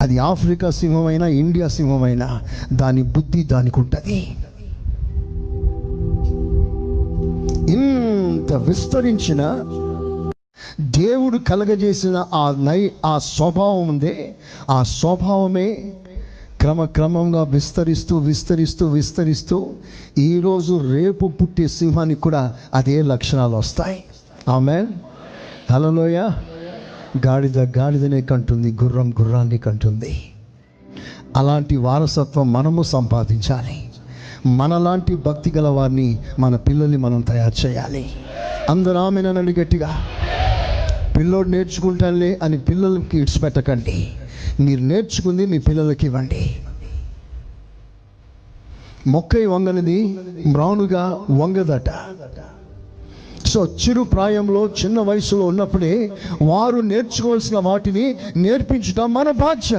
అది Africa సింహమైనా India సింహమైనా దాని బుద్ధి దానికి ఉంటుంది. ఇంత విస్తరించిన దేవుడు కలగజేసిన ఆ స్వభావం ఉందే, ఆ స్వభావమే క్రమక్రమంగా విస్తరిస్తూ ఈరోజు రేపు పుట్టే సింహానికి కూడా అదే లక్షణాలు వస్తాయి. ఆమేన్. హల్లెలూయ. గాడిద గాడిదనే కంటుంది, గుర్రం గుర్రాన్ని కంటుంది. అలాంటి వారసత్వం మనము సంపాదించాలి. మనలాంటి భక్తి గల వారిని, మన పిల్లల్ని మనం తయారు చేయాలి. అందరూ ఆమేన్ అనండి గట్టిగా. పిల్లోడు నేర్చుకుంటానులే అని పిల్లలకి ఇడిచిపెట్టకండి. మీరు నేర్చుకుంది మీ పిల్లలకి ఇవ్వండి. మొక్కై వంగనిది మ్రానుగా వంగదట. సో చిరు ప్రాయంలో, చిన్న వయసులో ఉన్నప్పుడే వారు నేర్చుకోవాల్సిన వాటిని నేర్పించడం మన బాధ్యత.